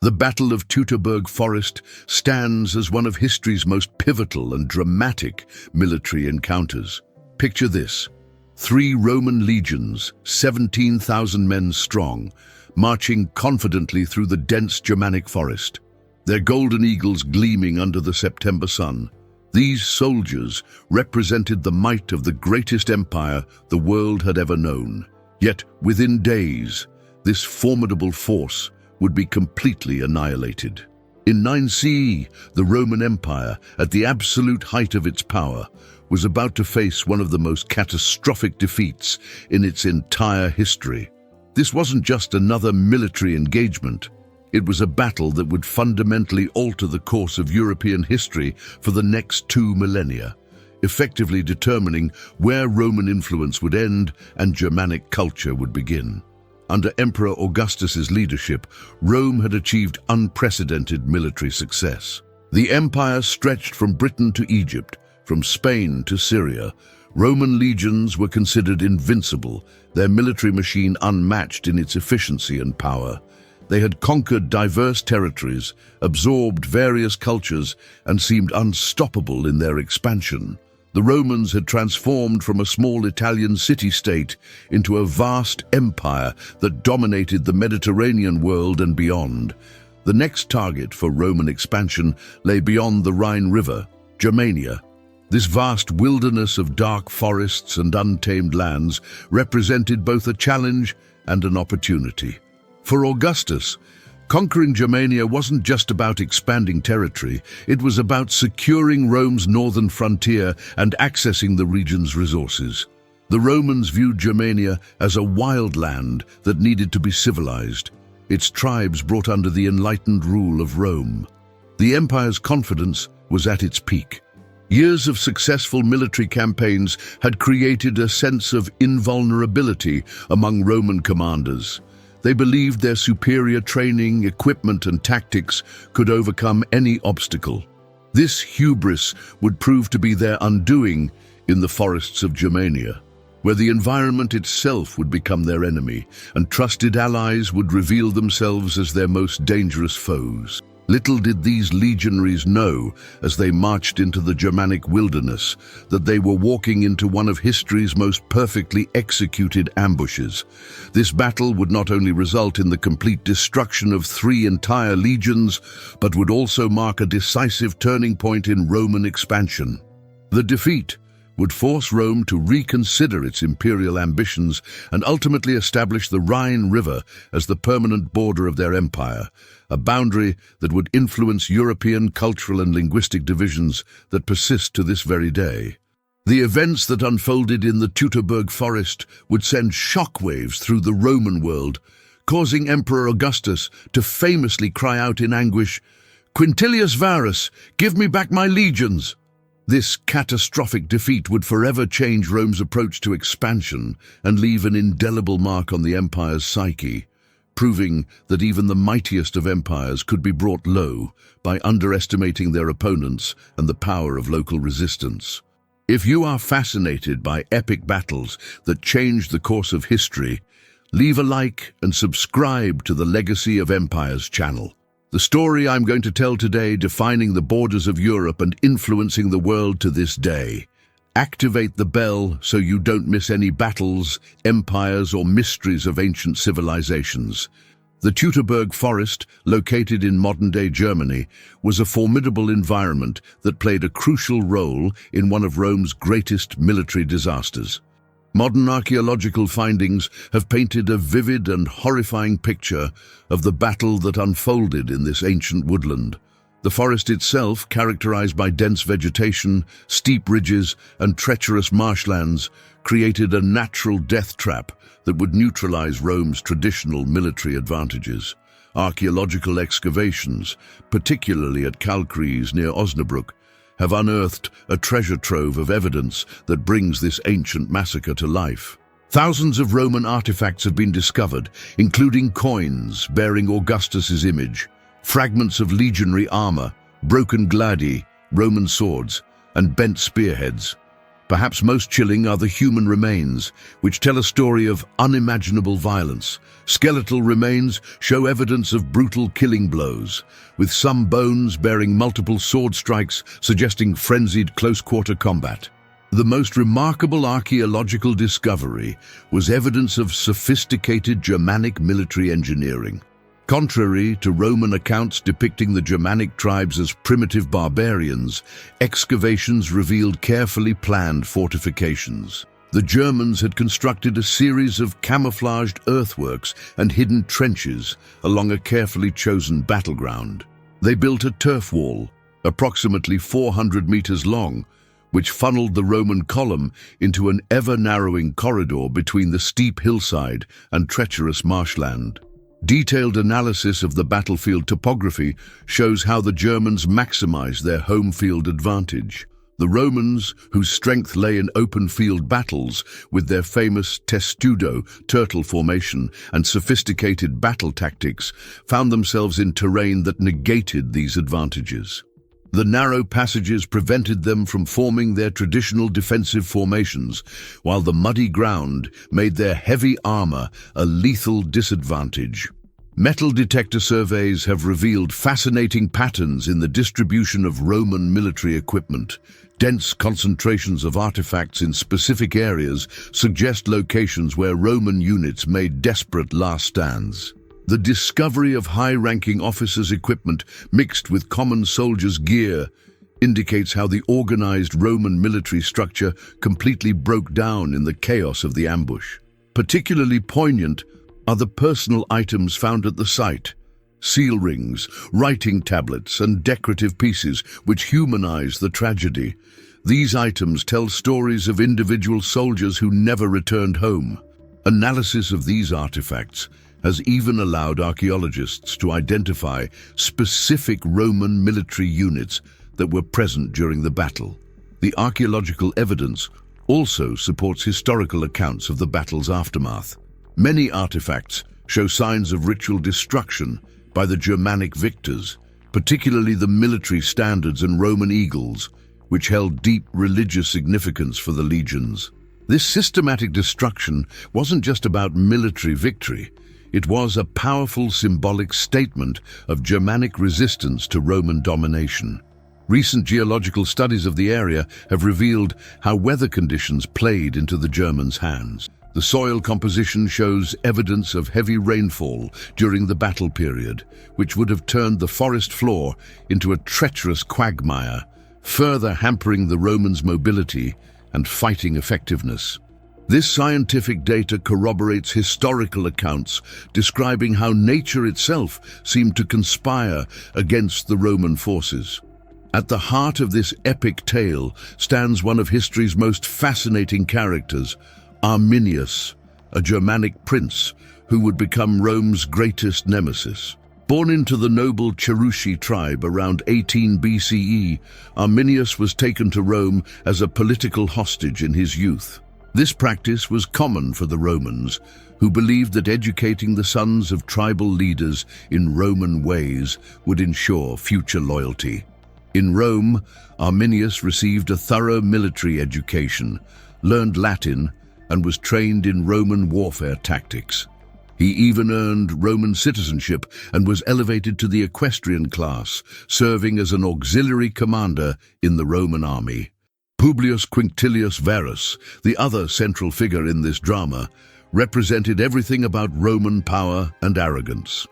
The Battle of Teutoburg Forest stands as one of history's most pivotal and dramatic military encounters. Picture this: 3 Roman legions, 17,000 men strong, marching confidently through the dense Germanic forest, their golden eagles gleaming under the September sun. These soldiers represented the might of the greatest empire the world had ever known. Yet, within days, this formidable force would be completely annihilated. In 9 CE, the Roman Empire, at the absolute height of its power, was about to face one of the most catastrophic defeats in its entire history. This wasn't just another military engagement. It was a battle that would fundamentally alter the course of European history for the next 2 millennia, effectively determining where Roman influence would end and Germanic culture would begin. Under Emperor Augustus's leadership, Rome had achieved unprecedented military success. The empire stretched from Britain to Egypt, from Spain to Syria. Roman legions were considered invincible, their military machine unmatched in its efficiency and power. They had conquered diverse territories, absorbed various cultures, and seemed unstoppable in their expansion. The Romans had transformed from a small Italian city-state into a vast empire that dominated the Mediterranean world and beyond. The next target for Roman expansion lay beyond the Rhine River, Germania. This vast wilderness of dark forests and untamed lands represented both a challenge and an opportunity. For Augustus, conquering Germania wasn't just about expanding territory, it was about securing Rome's northern frontier and accessing the region's resources. The Romans viewed Germania as a wild land that needed to be civilized, its tribes brought under the enlightened rule of Rome. The empire's confidence was at its peak. Years of successful military campaigns had created a sense of invulnerability among Roman commanders. They believed their superior training, equipment, and tactics could overcome any obstacle. This hubris would prove to be their undoing in the forests of Germania, where the environment itself would become their enemy, and trusted allies would reveal themselves as their most dangerous foes. Little did these legionaries know, as they marched into the Germanic wilderness, that they were walking into one of history's most perfectly executed ambushes. This battle would not only result in the complete destruction of 3 entire legions, but would also mark a decisive turning point in Roman expansion. The defeat would force Rome to reconsider its imperial ambitions and ultimately establish the Rhine River as the permanent border of their empire, a boundary that would influence European cultural and linguistic divisions that persist to this very day. The events that unfolded in the Teutoburg Forest would send shockwaves through the Roman world, causing Emperor Augustus to famously cry out in anguish, "Quinctilius Varus, give me back my legions!" This catastrophic defeat would forever change Rome's approach to expansion and leave an indelible mark on the empire's psyche, proving that even the mightiest of empires could be brought low by underestimating their opponents and the power of local resistance. If you are fascinated by epic battles that changed the course of history, leave a like and subscribe to the Legacy of Empires channel. The story I'm going to tell today, defining the borders of Europe and influencing the world to this day. Activate the bell so you don't miss any battles, empires, or mysteries of ancient civilizations. The Teutoburg Forest, located in modern-day Germany, was a formidable environment that played a crucial role in one of Rome's greatest military disasters. Modern archaeological findings have painted a vivid and horrifying picture of the battle that unfolded in this ancient woodland. The forest itself, characterized by dense vegetation, steep ridges, and treacherous marshlands, created a natural death trap that would neutralize Rome's traditional military advantages. Archaeological excavations, particularly at Kalkries near Osnabrück, have unearthed a treasure trove of evidence that brings this ancient massacre to life. Thousands of Roman artifacts have been discovered, including coins bearing Augustus's image, fragments of legionary armor, broken gladi, Roman swords, and bent spearheads. Perhaps most chilling are the human remains, which tell a story of unimaginable violence. Skeletal remains show evidence of brutal killing blows, with some bones bearing multiple sword strikes suggesting frenzied close-quarter combat. The most remarkable archaeological discovery was evidence of sophisticated Germanic military engineering. Contrary to Roman accounts depicting the Germanic tribes as primitive barbarians, excavations revealed carefully planned fortifications. The Germans had constructed a series of camouflaged earthworks and hidden trenches along a carefully chosen battleground. They built a turf wall, approximately 400 meters long, which funneled the Roman column into an ever-narrowing corridor between the steep hillside and treacherous marshland. Detailed analysis of the battlefield topography shows how the Germans maximized their home field advantage. The Romans, whose strength lay in open field battles, with their famous testudo, turtle formation, and sophisticated battle tactics, found themselves in terrain that negated these advantages. The narrow passages prevented them from forming their traditional defensive formations, while the muddy ground made their heavy armor a lethal disadvantage. Metal detector surveys have revealed fascinating patterns in the distribution of Roman military equipment. Dense concentrations of artifacts in specific areas suggest locations where Roman units made desperate last stands. The discovery of high-ranking officers' equipment mixed with common soldiers' gear indicates how the organized Roman military structure completely broke down in the chaos of the ambush. Particularly poignant are the personal items found at the site: seal rings, writing tablets, and decorative pieces which humanize the tragedy. These items tell stories of individual soldiers who never returned home. Analysis of these artifacts has even allowed archaeologists to identify specific Roman military units that were present during the battle. The archaeological evidence also supports historical accounts of the battle's aftermath. Many artifacts show signs of ritual destruction by the Germanic victors, particularly the military standards and Roman eagles, which held deep religious significance for the legions. This systematic destruction wasn't just about military victory. It was a powerful symbolic statement of Germanic resistance to Roman domination. Recent geological studies of the area have revealed how weather conditions played into the Germans' hands. The soil composition shows evidence of heavy rainfall during the battle period, which would have turned the forest floor into a treacherous quagmire, further hampering the Romans' mobility and fighting effectiveness. This scientific data corroborates historical accounts describing how nature itself seemed to conspire against the Roman forces. At the heart of this epic tale stands one of history's most fascinating characters, Arminius, a Germanic prince who would become Rome's greatest nemesis. Born into the noble Cherusci tribe around 18 BCE, Arminius was taken to Rome as a political hostage in his youth. This practice was common for the Romans, who believed that educating the sons of tribal leaders in Roman ways would ensure future loyalty. In Rome, Arminius received a thorough military education, learned Latin, and was trained in Roman warfare tactics. He even earned Roman citizenship and was elevated to the equestrian class, serving as an auxiliary commander in the Roman army. Publius Quinctilius Varus, the other central figure in this drama, represented everything about Roman power and arrogance.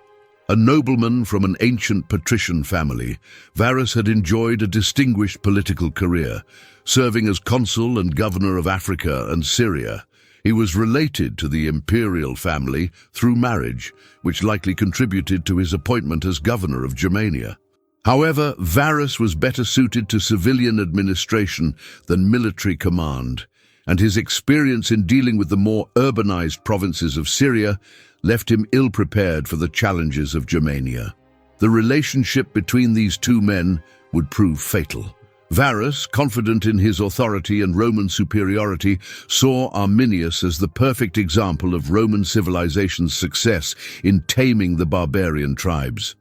A nobleman from an ancient patrician family, Varus had enjoyed a distinguished political career, serving as consul and governor of Africa and Syria. He was related to the imperial family through marriage, which likely contributed to his appointment as governor of Germania. However, Varus was better suited to civilian administration than military command, and his experience in dealing with the more urbanized provinces of Syria left him ill-prepared for the challenges of Germania. The relationship between these two men would prove fatal. Varus, confident in his authority and Roman superiority, saw Arminius as the perfect example of Roman civilization's success in taming the barbarian tribes.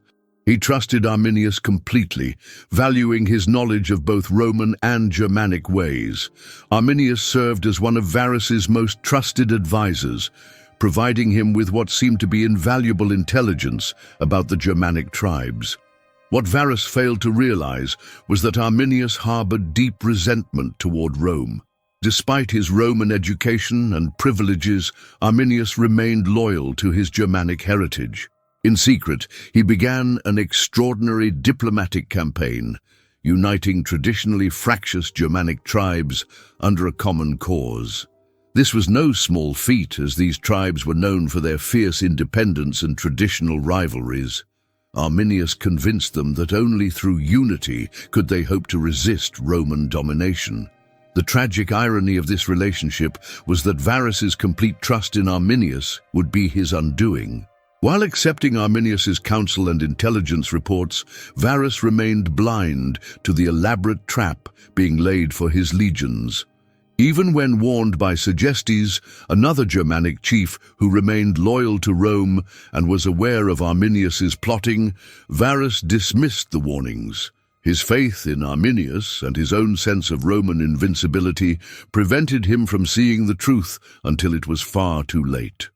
He trusted Arminius completely, valuing his knowledge of both Roman and Germanic ways. Arminius served as one of Varus's most trusted advisors, providing him with what seemed to be invaluable intelligence about the Germanic tribes. What Varus failed to realize was that Arminius harbored deep resentment toward Rome. Despite his Roman education and privileges, Arminius remained loyal to his Germanic heritage. In secret, he began an extraordinary diplomatic campaign, uniting traditionally fractious Germanic tribes under a common cause. This was no small feat, as these tribes were known for their fierce independence and traditional rivalries. Arminius convinced them that only through unity could they hope to resist Roman domination. The tragic irony of this relationship was that Varus's complete trust in Arminius would be his undoing. While accepting Arminius's counsel and intelligence reports, Varus remained blind to the elaborate trap being laid for his legions. Even when warned by Segestes, another Germanic chief who remained loyal to Rome and was aware of Arminius's plotting, Varus dismissed the warnings. His faith in Arminius and his own sense of Roman invincibility prevented him from seeing the truth until it was far too late.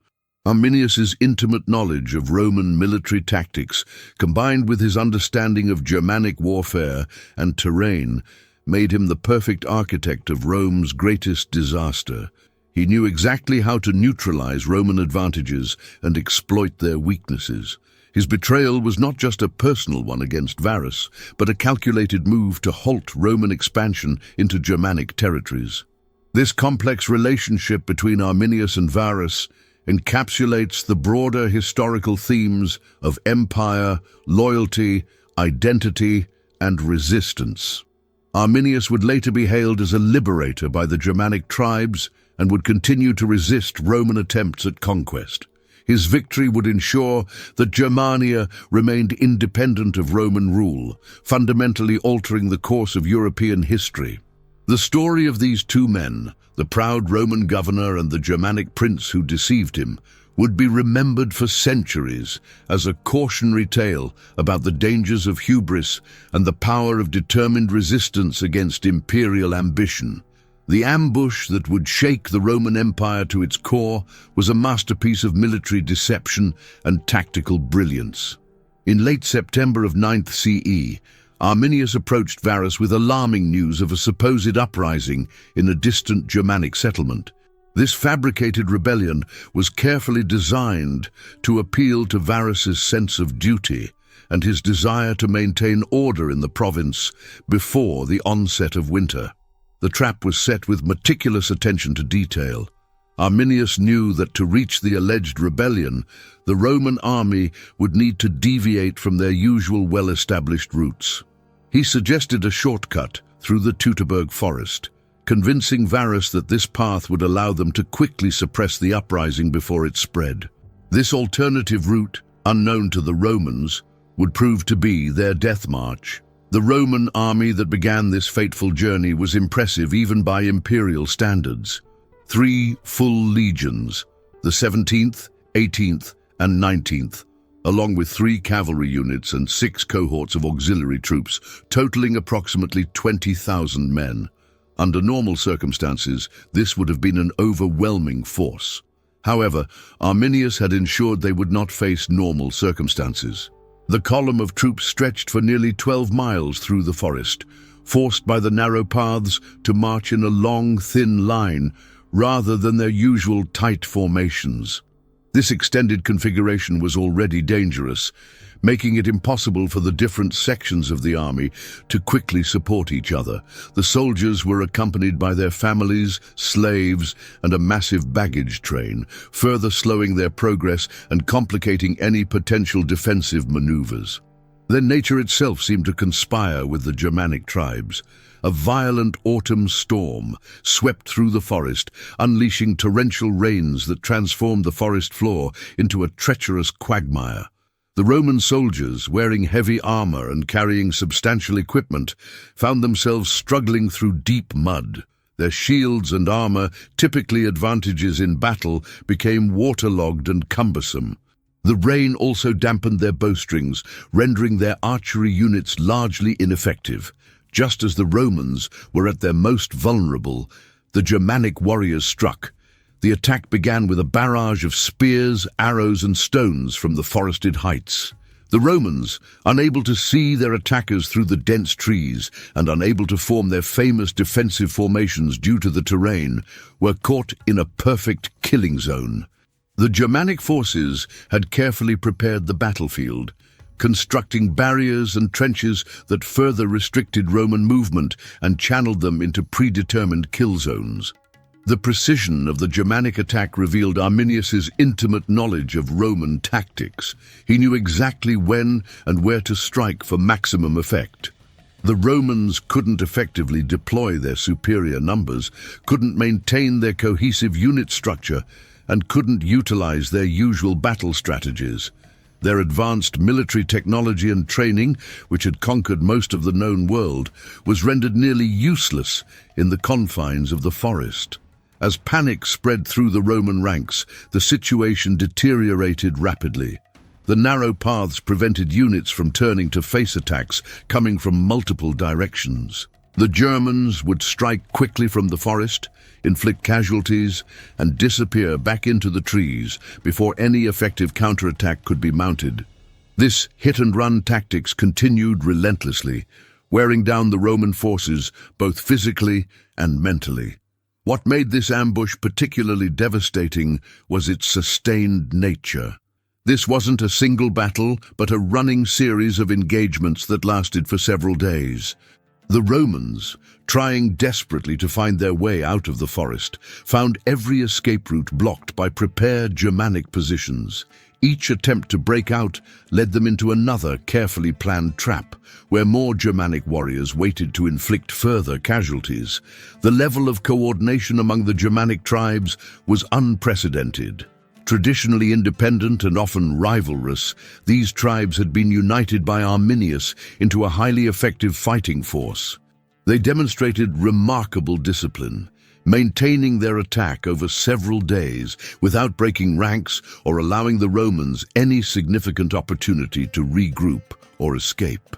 Arminius's intimate knowledge of Roman military tactics, combined with his understanding of Germanic warfare and terrain, made him the perfect architect of Rome's greatest disaster. He knew exactly how to neutralize Roman advantages and exploit their weaknesses. His betrayal was not just a personal one against Varus, but a calculated move to halt Roman expansion into Germanic territories. This complex relationship between Arminius and Varus encapsulates the broader historical themes of empire, loyalty, identity, and resistance. Arminius would later be hailed as a liberator by the Germanic tribes and would continue to resist Roman attempts at conquest. His victory would ensure that Germania remained independent of Roman rule, fundamentally altering the course of European history. The story of these two men, the proud Roman governor and the Germanic prince who deceived him, would be remembered for centuries as a cautionary tale about the dangers of hubris and the power of determined resistance against imperial ambition. The ambush that would shake the Roman Empire to its core was a masterpiece of military deception and tactical brilliance. In late September of 9th CE, Arminius approached Varus with alarming news of a supposed uprising in a distant Germanic settlement. This fabricated rebellion was carefully designed to appeal to Varus's sense of duty and his desire to maintain order in the province before the onset of winter. The trap was set with meticulous attention to detail. Arminius knew that to reach the alleged rebellion, the Roman army would need to deviate from their usual well-established routes. He suggested a shortcut through the Teutoburg Forest, convincing Varus that this path would allow them to quickly suppress the uprising before it spread. This alternative route, unknown to the Romans, would prove to be their death march. The Roman army that began this fateful journey was impressive even by imperial standards. 3 full legions, the 17th, 18th, and 19th, along with 3 cavalry units and 6 cohorts of auxiliary troops, totaling approximately 20,000 men. Under normal circumstances, this would have been an overwhelming force. However, Arminius had ensured they would not face normal circumstances. The column of troops stretched for nearly 12 miles through the forest, forced by the narrow paths to march in a long, thin line rather than their usual tight formations. This extended configuration was already dangerous, making it impossible for the different sections of the army to quickly support each other. The soldiers were accompanied by their families, slaves, and a massive baggage train, further slowing their progress and complicating any potential defensive maneuvers. Then nature itself seemed to conspire with the Germanic tribes. A violent autumn storm swept through the forest, unleashing torrential rains that transformed the forest floor into a treacherous quagmire. The Roman soldiers, wearing heavy armor and carrying substantial equipment, found themselves struggling through deep mud. Their shields and armor, typically advantages in battle, became waterlogged and cumbersome. The rain also dampened their bowstrings, rendering their archery units largely ineffective. Just as the Romans were at their most vulnerable, the Germanic warriors struck. The attack began with a barrage of spears, arrows, and stones from the forested heights. The Romans, unable to see their attackers through the dense trees and unable to form their famous defensive formations due to the terrain, were caught in a perfect killing zone. The Germanic forces had carefully prepared the battlefield, constructing barriers and trenches that further restricted Roman movement and channeled them into predetermined kill zones. The precision of the Germanic attack revealed Arminius's intimate knowledge of Roman tactics. He knew exactly when and where to strike for maximum effect. The Romans couldn't effectively deploy their superior numbers, couldn't maintain their cohesive unit structure, and couldn't utilize their usual battle strategies. Their advanced military technology and training, which had conquered most of the known world, was rendered nearly useless in the confines of the forest. As panic spread through the Roman ranks, the situation deteriorated rapidly. The narrow paths prevented units from turning to face attacks coming from multiple directions. The Germans would strike quickly from the forest, inflict casualties, and disappear back into the trees before any effective counterattack could be mounted. This hit-and-run tactics continued relentlessly, wearing down the Roman forces both physically and mentally. What made this ambush particularly devastating was its sustained nature. This wasn't a single battle, but a running series of engagements that lasted for several days. The Romans, trying desperately to find their way out of the forest, found every escape route blocked by prepared Germanic positions. Each attempt to break out led them into another carefully planned trap, where more Germanic warriors waited to inflict further casualties. The level of coordination among the Germanic tribes was unprecedented. Traditionally independent and often rivalrous, these tribes had been united by Arminius into a highly effective fighting force. They demonstrated remarkable discipline, maintaining their attack over several days without breaking ranks or allowing the Romans any significant opportunity to regroup or escape.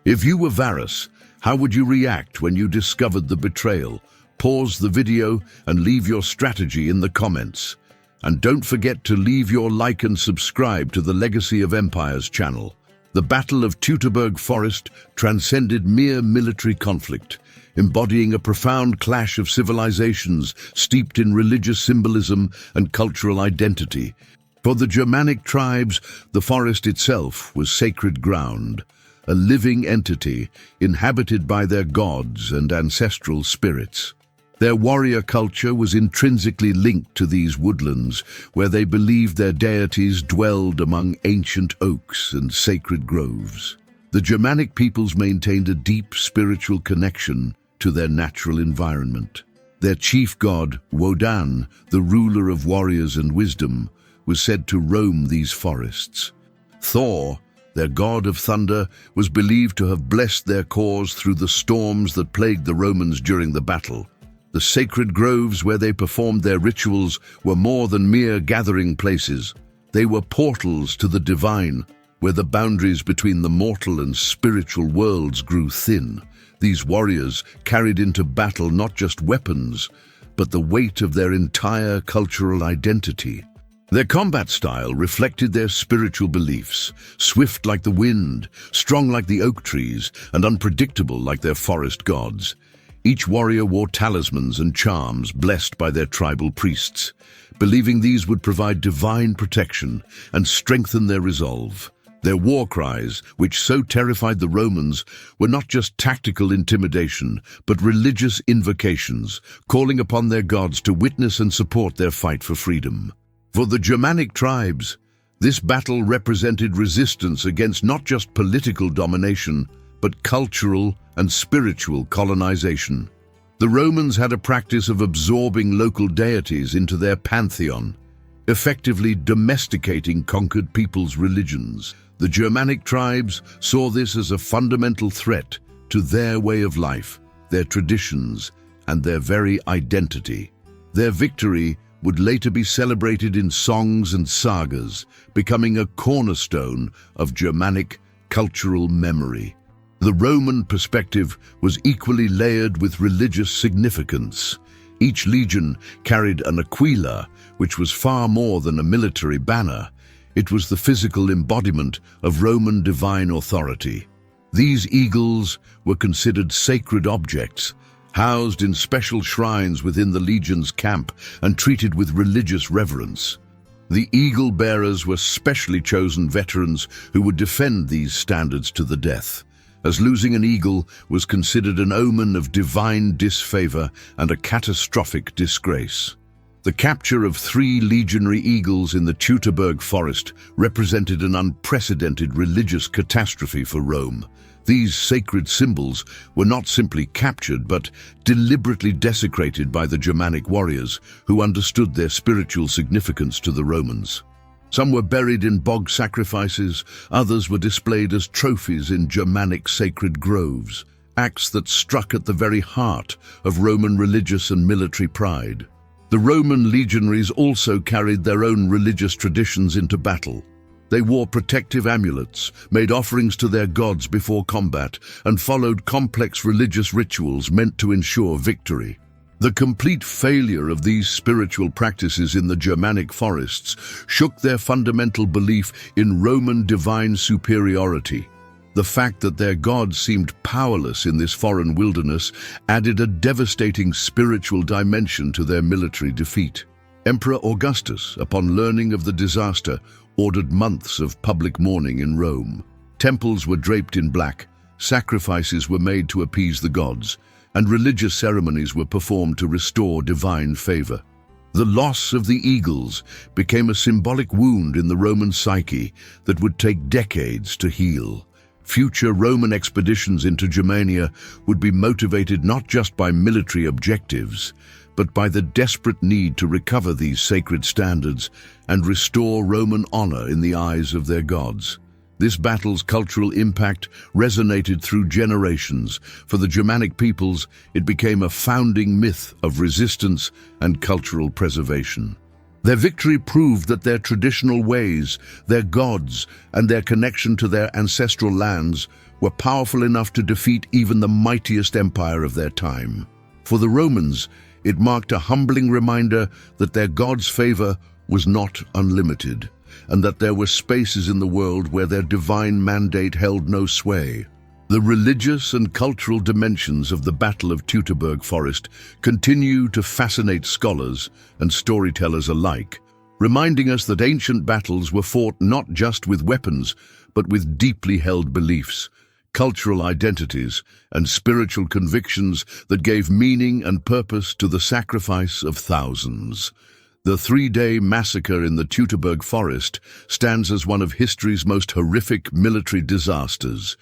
If you were Varus, how would you react when you discovered the betrayal? Pause the video and leave your strategy in the comments. And don't forget to leave your like and subscribe to the Legacy of Empires channel. The Battle of Teutoburg Forest transcended mere military conflict, embodying a profound clash of civilizations steeped in religious symbolism and cultural identity. For the Germanic tribes, the forest itself was sacred ground, a living entity inhabited by their gods and ancestral spirits. Their warrior culture was intrinsically linked to these woodlands, where they believed their deities dwelled among ancient oaks and sacred groves. The Germanic peoples maintained a deep spiritual connection to their natural environment. Their chief god, Wodan, the ruler of warriors and wisdom, was said to roam these forests. Thor, their god of thunder, was believed to have blessed their cause through the storms that plagued the Romans during the battle. The sacred groves where they performed their rituals were more than mere gathering places. They were portals to the divine, where the boundaries between the mortal and spiritual worlds grew thin. These warriors carried into battle not just weapons, but the weight of their entire cultural identity. Their combat style reflected their spiritual beliefs, swift like the wind, strong like the oak trees, and unpredictable like their forest gods. Each warrior wore talismans and charms blessed by their tribal priests, believing these would provide divine protection and strengthen their resolve. Their war cries, which so terrified the Romans, were not just tactical intimidation, but religious invocations, calling upon their gods to witness and support their fight for freedom. For the Germanic tribes, this battle represented resistance against not just political domination, but cultural and spiritual colonization. The Romans had a practice of absorbing local deities into their pantheon, effectively domesticating conquered peoples' religions. The Germanic tribes saw this as a fundamental threat to their way of life, their traditions, and their very identity. Their victory would later be celebrated in songs and sagas, becoming a cornerstone of Germanic cultural memory. The Roman perspective was equally layered with religious significance. Each legion carried an aquila, which was far more than a military banner. It was the physical embodiment of Roman divine authority. These eagles were considered sacred objects, housed in special shrines within the legion's camp and treated with religious reverence. The eagle bearers were specially chosen veterans who would defend these standards to the death, as losing an eagle was considered an omen of divine disfavor and a catastrophic disgrace. The capture of 3 legionary eagles in the Teutoburg Forest represented an unprecedented religious catastrophe for Rome. These sacred symbols were not simply captured but deliberately desecrated by the Germanic warriors who understood their spiritual significance to the Romans. Some were buried in bog sacrifices, others were displayed as trophies in Germanic sacred groves, acts that struck at the very heart of Roman religious and military pride. The Roman legionaries also carried their own religious traditions into battle. They wore protective amulets, made offerings to their gods before combat, and followed complex religious rituals meant to ensure victory. The complete failure of these spiritual practices in the Germanic forests shook their fundamental belief in Roman divine superiority. The fact that their gods seemed powerless in this foreign wilderness added a devastating spiritual dimension to their military defeat. Emperor Augustus, upon learning of the disaster, ordered months of public mourning in Rome. Temples were draped in black, sacrifices were made to appease the gods, and religious ceremonies were performed to restore divine favor. The loss of the eagles became a symbolic wound in the Roman psyche that would take decades to heal. Future Roman expeditions into Germania would be motivated not just by military objectives, but by the desperate need to recover these sacred standards and restore Roman honor in the eyes of their gods. This battle's cultural impact resonated through generations. For the Germanic peoples, it became a founding myth of resistance and cultural preservation. Their victory proved that their traditional ways, their gods, and their connection to their ancestral lands were powerful enough to defeat even the mightiest empire of their time. For the Romans, it marked a humbling reminder that their God's favor was not unlimited, and that there were spaces in the world where their divine mandate held no sway. The religious and cultural dimensions of the Battle of Teutoburg Forest continue to fascinate scholars and storytellers alike, reminding us that ancient battles were fought not just with weapons, but with deeply held beliefs, cultural identities, and spiritual convictions that gave meaning and purpose to the sacrifice of thousands. The 3-day massacre in the Teutoburg Forest stands as one of history's most horrific military disasters.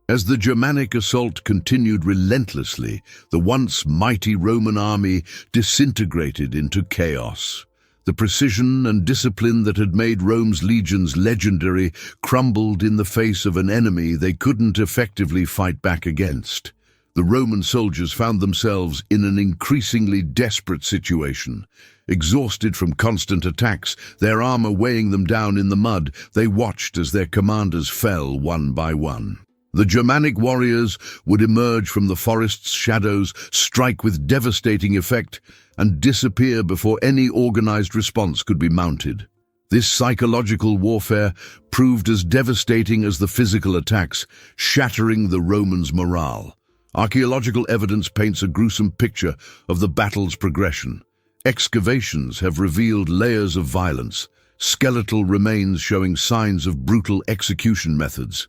As the Germanic assault continued relentlessly, the once mighty Roman army disintegrated into chaos. The precision and discipline that had made Rome's legions legendary crumbled in the face of an enemy they couldn't effectively fight back against. The Roman soldiers found themselves in an increasingly desperate situation. Exhausted from constant attacks, their armor weighing them down in the mud, they watched as their commanders fell one by one. The Germanic warriors would emerge from the forest's shadows, strike with devastating effect, and disappear before any organized response could be mounted. This psychological warfare proved as devastating as the physical attacks, shattering the Romans' morale. Archaeological evidence paints a gruesome picture of the battle's progression. Excavations have revealed layers of violence, skeletal remains showing signs of brutal execution methods.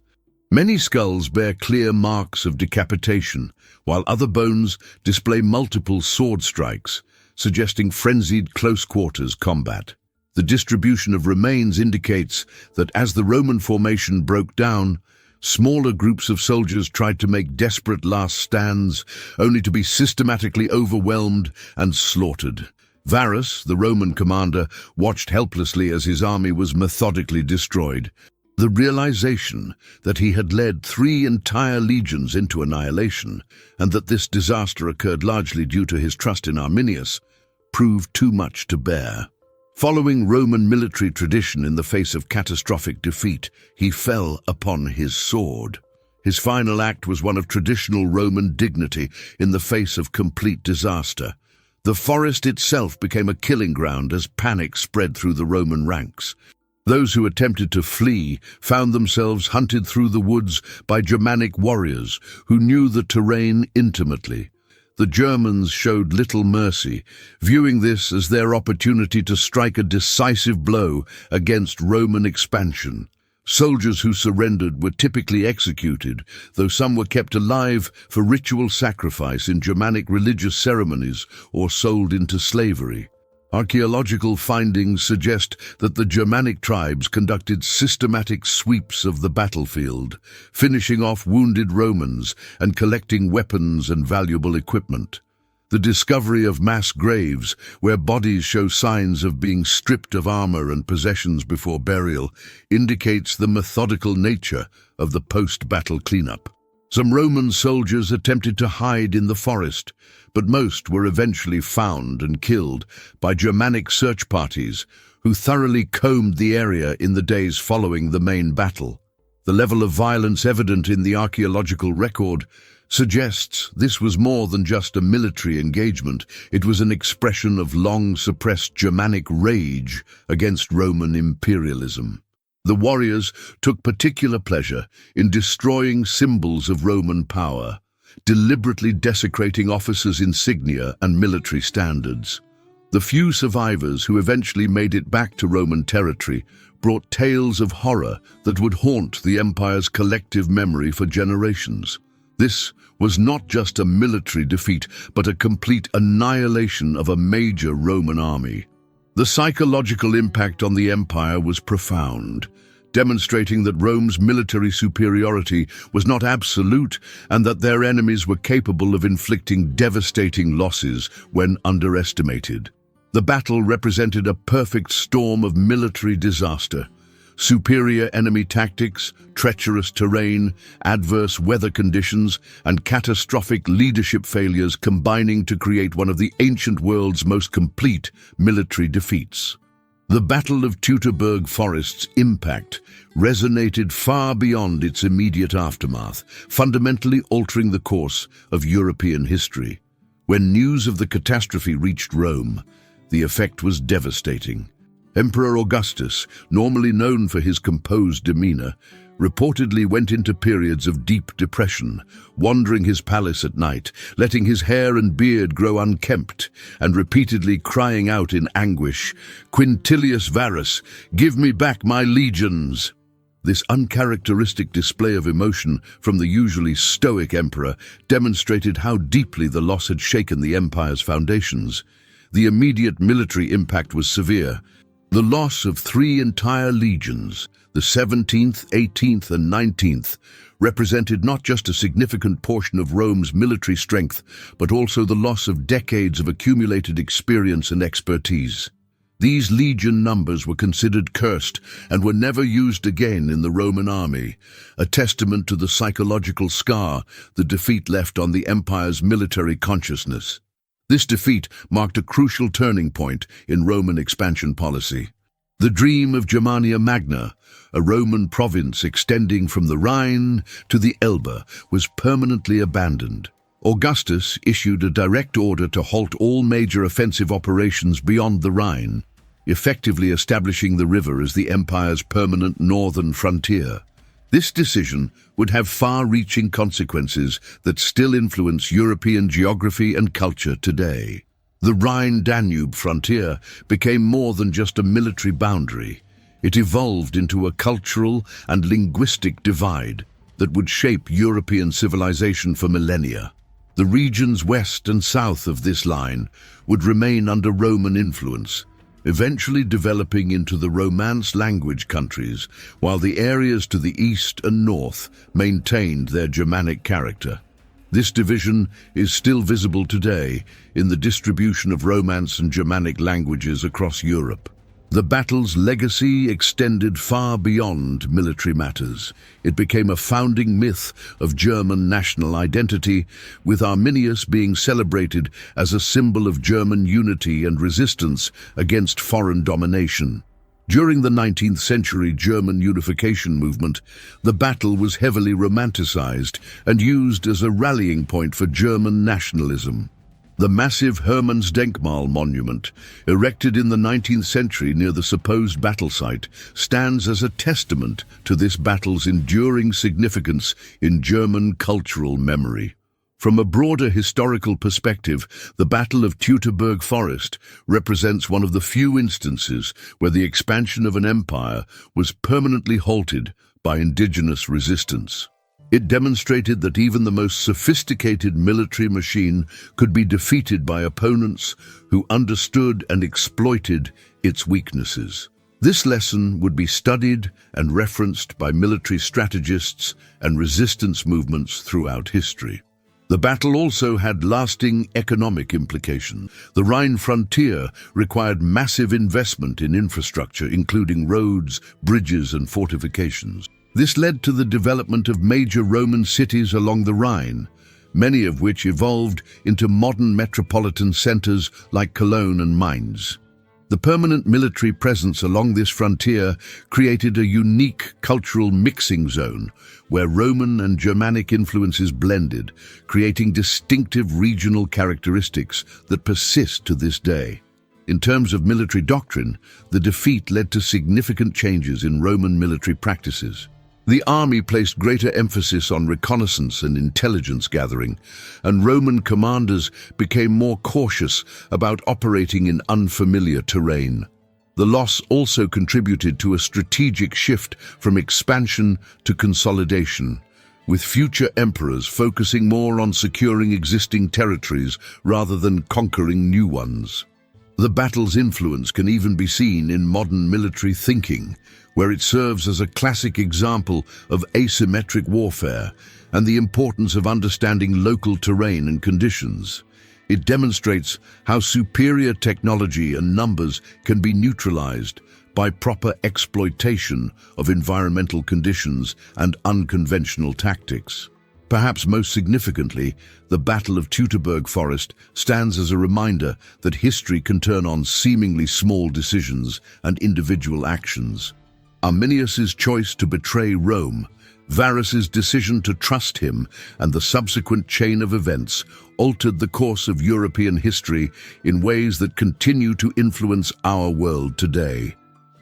Many skulls bear clear marks of decapitation, while other bones display multiple sword strikes, suggesting frenzied close-quarters combat. The distribution of remains indicates that as the Roman formation broke down, smaller groups of soldiers tried to make desperate last stands, only to be systematically overwhelmed and slaughtered. Varus, the Roman commander, watched helplessly as his army was methodically destroyed. The realization that he had led 3 entire legions into annihilation, and that this disaster occurred largely due to his trust in Arminius, proved too much to bear. Following Roman military tradition in the face of catastrophic defeat, he fell upon his sword. His final act was one of traditional Roman dignity in the face of complete disaster. The forest itself became a killing ground as panic spread through the Roman ranks. Those who attempted to flee found themselves hunted through the woods by Germanic warriors who knew the terrain intimately. The Germans showed little mercy, viewing this as their opportunity to strike a decisive blow against Roman expansion. Soldiers who surrendered were typically executed, though some were kept alive for ritual sacrifice in Germanic religious ceremonies or sold into slavery. Archaeological findings suggest that the Germanic tribes conducted systematic sweeps of the battlefield, finishing off wounded Romans and collecting weapons and valuable equipment. The discovery of mass graves, where bodies show signs of being stripped of armor and possessions before burial, indicates the methodical nature of the post-battle cleanup. Some Roman soldiers attempted to hide in the forest, but most were eventually found and killed by Germanic search parties who thoroughly combed the area in the days following the main battle. The level of violence evident in the archaeological record suggests this was more than just a military engagement. It was an expression of long-suppressed Germanic rage against Roman imperialism. The warriors took particular pleasure in destroying symbols of Roman power, deliberately desecrating officers' insignia and military standards. The few survivors who eventually made it back to Roman territory brought tales of horror that would haunt the empire's collective memory for generations. This was not just a military defeat, but a complete annihilation of a major Roman army. The psychological impact on the empire was profound, demonstrating that Rome's military superiority was not absolute and that their enemies were capable of inflicting devastating losses when underestimated. The battle represented a perfect storm of military disaster. Superior enemy tactics, treacherous terrain, adverse weather conditions, and catastrophic leadership failures combining to create one of the ancient world's most complete military defeats. The Battle of Teutoburg Forest's impact resonated far beyond its immediate aftermath, fundamentally altering the course of European history. When news of the catastrophe reached Rome, the effect was devastating. Emperor Augustus, normally known for his composed demeanor, reportedly went into periods of deep depression, wandering his palace at night, letting his hair and beard grow unkempt, and repeatedly crying out in anguish, "Quinctilius Varus, give me back my legions!" This uncharacteristic display of emotion from the usually stoic emperor demonstrated how deeply the loss had shaken the empire's foundations. The immediate military impact was severe. The loss of 3 entire legions, the 17th, 18th, and 19th, represented not just a significant portion of Rome's military strength, but also the loss of decades of accumulated experience and expertise. These legion numbers were considered cursed and were never used again in the Roman army, a testament to the psychological scar the defeat left on the empire's military consciousness. This defeat marked a crucial turning point in Roman expansion policy. The dream of Germania Magna, a Roman province extending from the Rhine to the Elbe, was permanently abandoned. Augustus issued a direct order to halt all major offensive operations beyond the Rhine, effectively establishing the river as the empire's permanent northern frontier. This decision would have far-reaching consequences that still influence European geography and culture today. The Rhine-Danube frontier became more than just a military boundary. It evolved into a cultural and linguistic divide that would shape European civilization for millennia. The regions west and south of this line would remain under Roman influence, eventually developing into the Romance language countries, while the areas to the east and north maintained their Germanic character. This division is still visible today in the distribution of Romance and Germanic languages across Europe. The battle's legacy extended far beyond military matters. It became a founding myth of German national identity, with Arminius being celebrated as a symbol of German unity and resistance against foreign domination. During the 19th century German unification movement, the battle was heavily romanticized and used as a rallying point for German nationalism. The massive Hermannsdenkmal monument, erected in the 19th century near the supposed battle site, stands as a testament to this battle's enduring significance in German cultural memory. From a broader historical perspective, the Battle of Teutoburg Forest represents one of the few instances where the expansion of an empire was permanently halted by indigenous resistance. It demonstrated that even the most sophisticated military machine could be defeated by opponents who understood and exploited its weaknesses. This lesson would be studied and referenced by military strategists and resistance movements throughout history. The battle also had lasting economic implications. The Rhine frontier required massive investment in infrastructure, including roads, bridges, and fortifications. This led to the development of major Roman cities along the Rhine, many of which evolved into modern metropolitan centers like Cologne and Mainz. The permanent military presence along this frontier created a unique cultural mixing zone where Roman and Germanic influences blended, creating distinctive regional characteristics that persist to this day. In terms of military doctrine, the defeat led to significant changes in Roman military practices. The army placed greater emphasis on reconnaissance and intelligence gathering, and Roman commanders became more cautious about operating in unfamiliar terrain. The loss also contributed to a strategic shift from expansion to consolidation, with future emperors focusing more on securing existing territories rather than conquering new ones. The battle's influence can even be seen in modern military thinking, where it serves as a classic example of asymmetric warfare and the importance of understanding local terrain and conditions. It demonstrates how superior technology and numbers can be neutralized by proper exploitation of environmental conditions and unconventional tactics. Perhaps most significantly, the Battle of Teutoburg Forest stands as a reminder that history can turn on seemingly small decisions and individual actions. Arminius's choice to betray Rome, Varus's decision to trust him, and the subsequent chain of events altered the course of European history in ways that continue to influence our world today.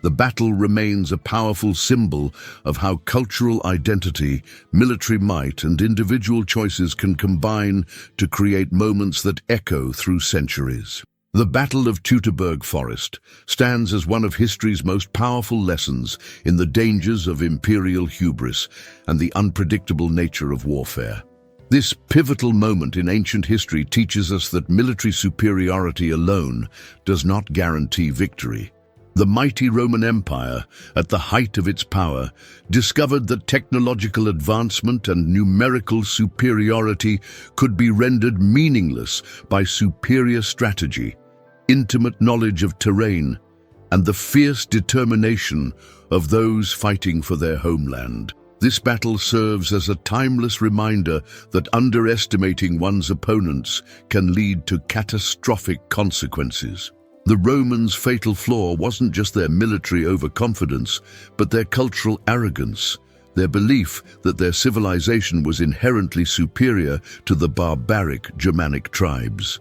The battle remains a powerful symbol of how cultural identity, military might, and individual choices can combine to create moments that echo through centuries. The Battle of Teutoburg Forest stands as one of history's most powerful lessons in the dangers of imperial hubris and the unpredictable nature of warfare. This pivotal moment in ancient history teaches us that military superiority alone does not guarantee victory. The mighty Roman Empire, at the height of its power, discovered that technological advancement and numerical superiority could be rendered meaningless by superior strategy, intimate knowledge of terrain, and the fierce determination of those fighting for their homeland. This battle serves as a timeless reminder that underestimating one's opponents can lead to catastrophic consequences. The Romans' fatal flaw wasn't just their military overconfidence, but their cultural arrogance, their belief that their civilization was inherently superior to the barbaric Germanic tribes.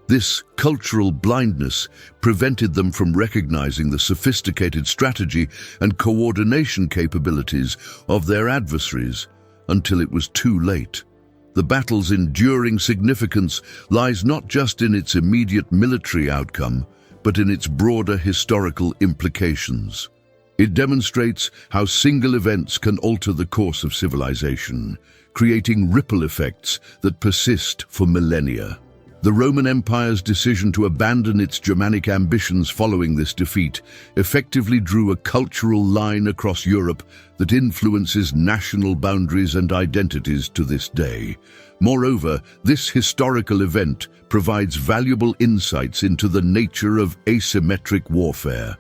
This cultural blindness prevented them from recognizing the sophisticated strategy and coordination capabilities of their adversaries until it was too late. The battle's enduring significance lies not just in its immediate military outcome, but in its broader historical implications. It demonstrates how single events can alter the course of civilization, creating ripple effects that persist for millennia. The Roman Empire's decision to abandon its Germanic ambitions following this defeat effectively drew a cultural line across Europe that influences national boundaries and identities to this day. Moreover, this historical event provides valuable insights into the nature of asymmetric warfare.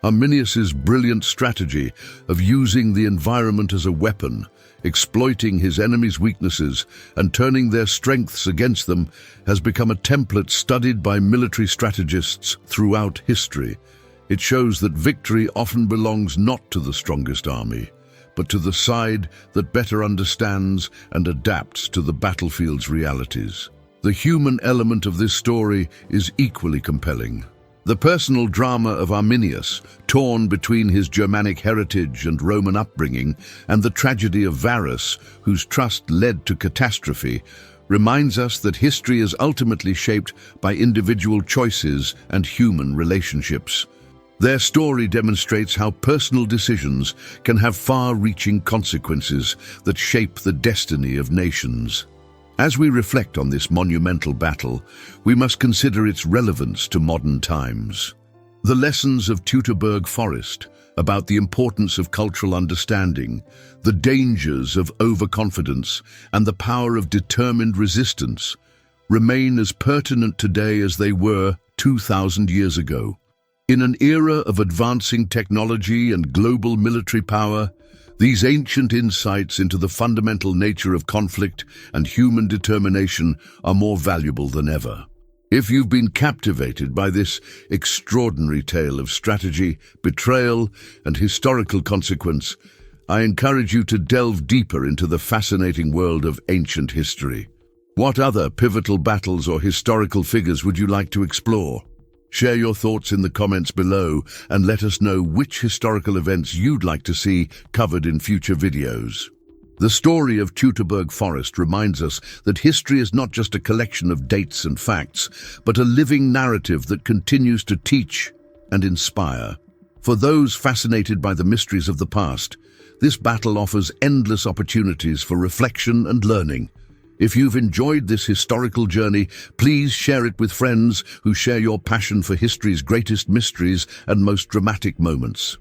Arminius's brilliant strategy of using the environment as a weapon, exploiting his enemies' weaknesses and turning their strengths against them, has become a template studied by military strategists throughout history. It shows that victory often belongs not to the strongest army, but to the side that better understands and adapts to the battlefield's realities. The human element of this story is equally compelling. The personal drama of Arminius, torn between his Germanic heritage and Roman upbringing, and the tragedy of Varus, whose trust led to catastrophe, reminds us that history is ultimately shaped by individual choices and human relationships. Their story demonstrates how personal decisions can have far-reaching consequences that shape the destiny of nations. As we reflect on this monumental battle, we must consider its relevance to modern times. The lessons of Teutoburg Forest about the importance of cultural understanding, the dangers of overconfidence, and the power of determined resistance remain as pertinent today as they were 2,000 years ago. In an era of advancing technology and global military power, these ancient insights into the fundamental nature of conflict and human determination are more valuable than ever. If you've been captivated by this extraordinary tale of strategy, betrayal, and historical consequence, I encourage you to delve deeper into the fascinating world of ancient history. What other pivotal battles or historical figures would you like to explore? Share your thoughts in the comments below and let us know which historical events you'd like to see covered in future videos. The story of Teutoburg Forest reminds us that history is not just a collection of dates and facts, but a living narrative that continues to teach and inspire. For those fascinated by the mysteries of the past, this battle offers endless opportunities for reflection and learning. If you've enjoyed this historical journey, please share it with friends who share your passion for history's greatest mysteries and most dramatic moments.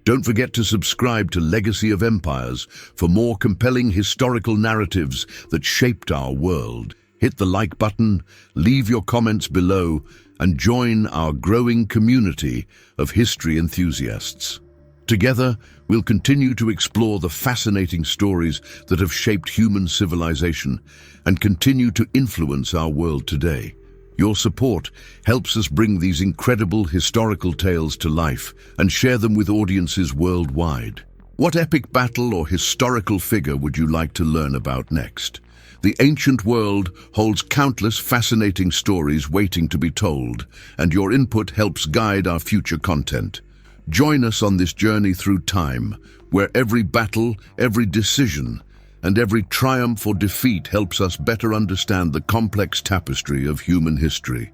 Don't forget to subscribe to Legacy of Empires for more compelling historical narratives that shaped our world. Hit the like button, leave your comments below, and join our growing community of history enthusiasts. Together, we'll continue to explore the fascinating stories that have shaped human civilization and continue to influence our world today. Your support helps us bring these incredible historical tales to life and share them with audiences worldwide. What epic battle or historical figure would you like to learn about next? The ancient world holds countless fascinating stories waiting to be told, and your input helps guide our future content. Join us on this journey through time, where every battle, every decision, and every triumph or defeat helps us better understand the complex tapestry of human history.